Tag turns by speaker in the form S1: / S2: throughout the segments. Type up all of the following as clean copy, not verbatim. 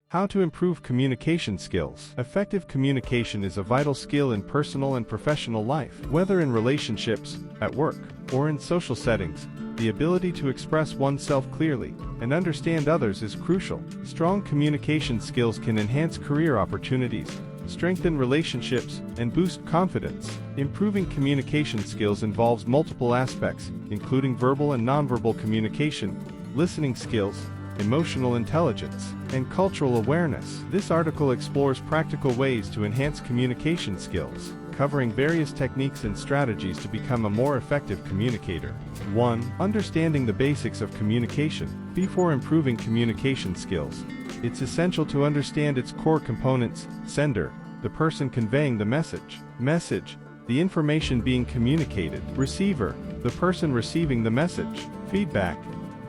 S1: How to improve communication skills. Effective communication is a vital skill in personal and professional life. Whether in relationships, at work, or in social settings, the ability to express oneself clearly and understand others is crucial. Strong communication skills can enhance career opportunities, strengthen relationships, and boost confidence. Improving communication skills involves multiple aspects, including verbal and nonverbal communication, listening skills, emotional intelligence, and cultural awareness. This article explores practical ways to enhance communication skills, covering various techniques and strategies to become a more effective communicator. 1. Understanding the basics of communication. Before improving communication skills, it's essential to understand its core components: sender, the person conveying the message, the information being communicated; receiver, the person receiving the message; feedback,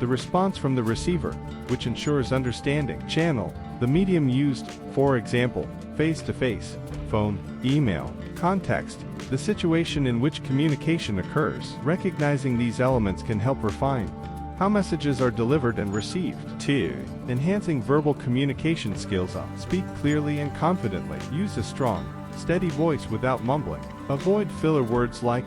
S1: the response from the receiver, which ensures understanding; channel, the medium used, for example, face-to-face, phone, email; context, the situation in which communication occurs. Recognizing these elements can help refine how messages are delivered and received. 2. Enhancing verbal communication skills. Speak clearly and confidently. Use a strong, steady voice without mumbling. Avoid filler words like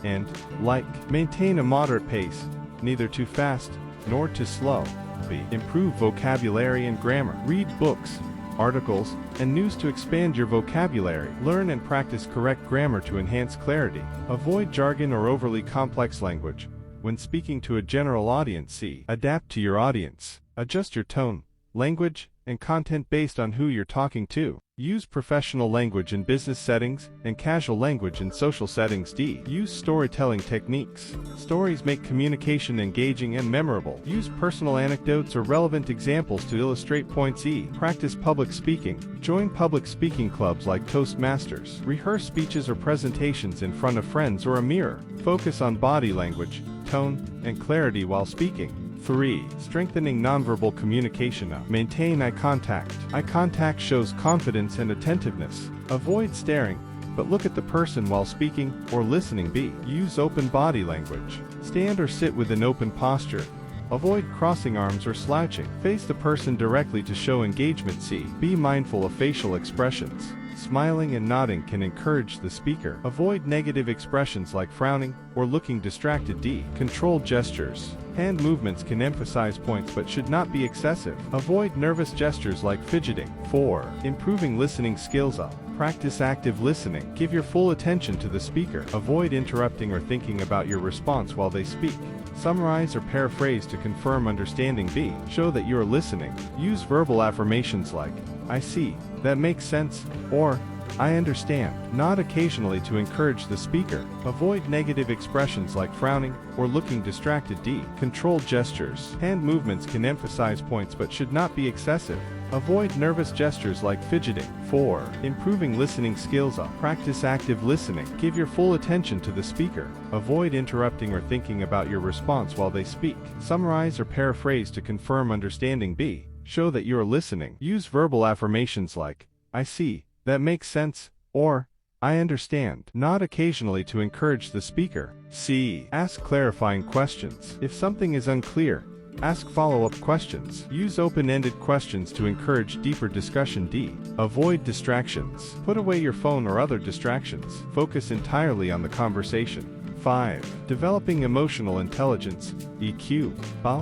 S1: and like. Maintain a moderate pace, neither too fast nor too slow. B. Improve vocabulary and grammar. Read books, articles, and news to expand your vocabulary. Learn and practice correct grammar to enhance clarity. Avoid jargon or overly complex language when speaking to a general audience. C. Adapt to your audience. Adjust your tone, language, and content based on who you're talking to. Use professional language in business settings and casual language in social settings. D. Use storytelling techniques. Stories make communication engaging and memorable. Use personal anecdotes or relevant examples to illustrate points. E. Practice public speaking. Join public speaking clubs like Toastmasters. Rehearse speeches or presentations in front of friends or a mirror. Focus on body language, tone, and clarity while speaking. 3. Strengthening nonverbal communication. Maintain eye contact. Eye contact shows confidence and attentiveness. Avoid staring, but look at the person while speaking or listening. B. Use open body language. Stand or sit with an open posture. Avoid crossing arms or slouching. Face the person directly to show engagement. C. Be mindful of facial expressions. Smiling and nodding can encourage the speaker. Avoid negative expressions like frowning or looking distracted. D. Control gestures. Hand movements can emphasize points but should not be excessive. Avoid nervous gestures like fidgeting. 4. Improving listening skills. Practice active listening. Give your full attention to the speaker. Avoid interrupting or thinking about your response while they speak. Summarize or paraphrase to confirm understanding. B. Show that you are listening. Use verbal affirmations like, "I see," "That makes sense," or "I understand." Nod occasionally to encourage the speaker. Avoid negative expressions like frowning or looking distracted. D. Control gestures. Hand movements can emphasize points but should not be excessive. Avoid nervous gestures like fidgeting. 4. Improving listening skills. Practice active listening. Give your full attention to the speaker. Avoid interrupting or thinking about your response while they speak. Summarize or paraphrase to confirm understanding. B. Show that you are listening. Use verbal affirmations like, "I see," "That makes sense," or "I understand." Nod occasionally to encourage the speaker. C. Ask clarifying questions. If something is unclear, ask follow-up questions. Use open-ended questions to encourage deeper discussion. D. Avoid distractions. Put away your phone or other distractions. Focus entirely on the conversation. 5. Developing emotional intelligence, EQ.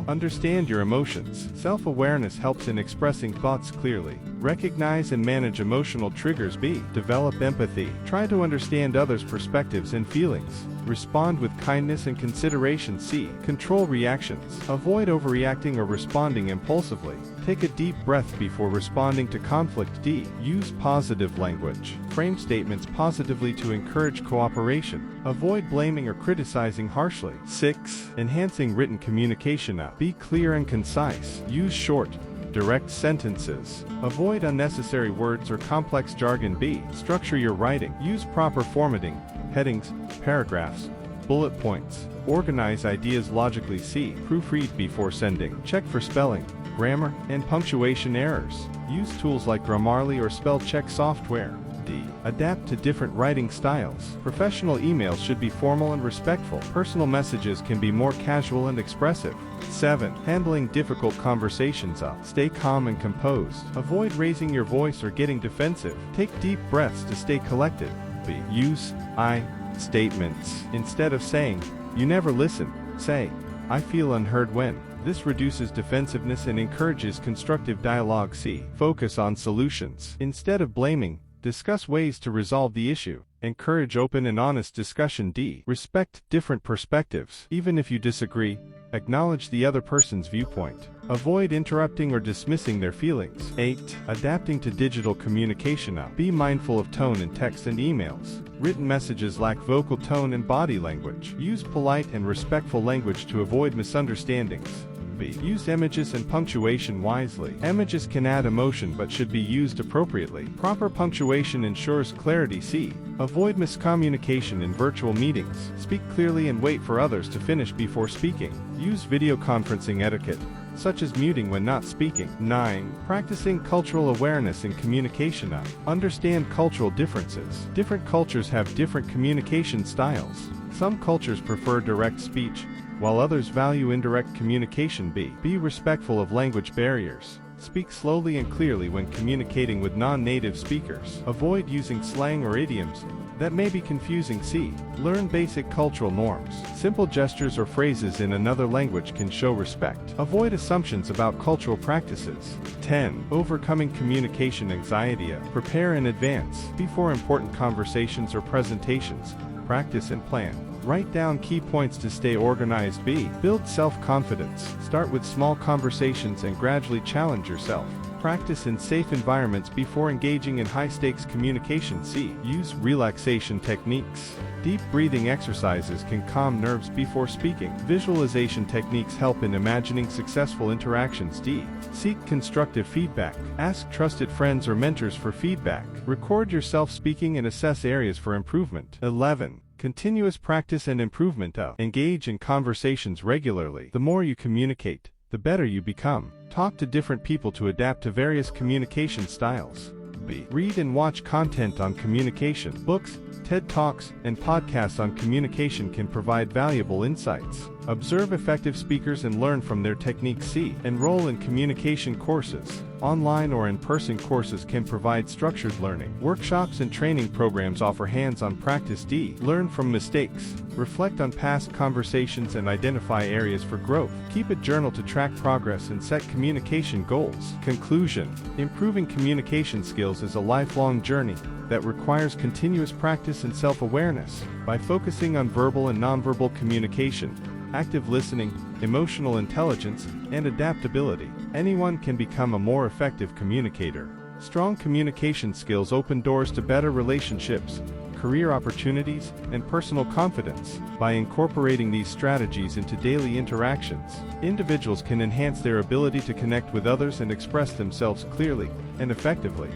S1: Understand your emotions. Self-awareness helps in expressing thoughts clearly. Recognize and manage emotional triggers. B. Develop empathy. Try to understand others' perspectives and feelings. Respond with kindness and consideration. C. Control reactions. Avoid overreacting or responding impulsively. Take a deep breath before responding to conflict. D. Use positive language. Frame statements positively to encourage cooperation. Avoid blaming or criticizing harshly. 6. Enhancing written communication. Be clear and concise. Use short, direct sentences. Avoid unnecessary words or complex jargon. B. Structure your writing. Use proper formatting, headings, paragraphs, bullet points. Organize ideas logically. C. Proofread before sending. Check for spelling, grammar, and punctuation errors. Use tools like Grammarly or spell check software. D. Adapt to different writing styles. Professional emails should be formal and respectful. Personal messages can be more casual and expressive. 7. Handling difficult conversations. Stay calm and composed. Avoid raising your voice or getting defensive. Take deep breaths to stay collected. B. Use I statements. Instead of saying, "You never listen," say, "I feel unheard when." This reduces defensiveness and encourages constructive dialogue. C. Focus on solutions. Instead of blaming, discuss ways to resolve the issue. Encourage open and honest discussion. D. Respect different perspectives. Even if you disagree, acknowledge the other person's viewpoint. Avoid interrupting or dismissing their feelings. 8. Adapting to digital communication. Be mindful of tone in text and emails. Written messages lack vocal tone and body language. Use polite and respectful language to avoid misunderstandings. B. Use images and punctuation wisely. Images can add emotion but should be used appropriately. Proper punctuation ensures clarity. C. Avoid miscommunication in virtual meetings. Speak clearly and wait for others to finish before speaking. Use video conferencing etiquette, such as muting when not speaking. 9. Practicing cultural awareness in communication. Understand cultural differences. Different cultures have different communication styles. Some cultures prefer direct speech, while others value indirect communication. B. Be respectful of language barriers. Speak slowly and clearly when communicating with non-native speakers. Avoid using slang or idioms that may be confusing. C. Learn basic cultural norms. Simple gestures or phrases in another language can show respect. Avoid assumptions about cultural practices. 10. Overcoming communication anxiety. Prepare in advance. Before important conversations or presentations, practice and plan. Write down key points to stay organized. B. Build self-confidence. Start with small conversations and gradually challenge yourself. Practice in safe environments before engaging in high-stakes communication. C. Use relaxation techniques. Deep breathing exercises can calm nerves before speaking. Visualization techniques help in imagining successful interactions. D. Seek constructive feedback. Ask trusted friends or mentors for feedback. Record yourself speaking and assess areas for improvement. 11. Continuous practice and improvement. Engage in conversations regularly. The more you communicate, the better you become. Talk to different people to adapt to various communication styles. B. Read and watch content on communication. Books, TED Talks, and podcasts on communication can provide valuable insights. Observe effective speakers and learn from their techniques. C. Enroll in communication courses. Online or in-person courses can provide structured learning. Workshops and training programs offer hands-on practice. D. Learn from mistakes. Reflect on past conversations and identify areas for growth. Keep a journal to track progress and set communication goals. Conclusion. Improving communication skills is a lifelong journey that requires continuous practice and self-awareness. By focusing on verbal and nonverbal communication, active listening, emotional intelligence, and adaptability, anyone can become a more effective communicator. Strong communication skills open doors to better relationships, career opportunities, and personal confidence. By incorporating these strategies into daily interactions, individuals can enhance their ability to connect with others and express themselves clearly and effectively.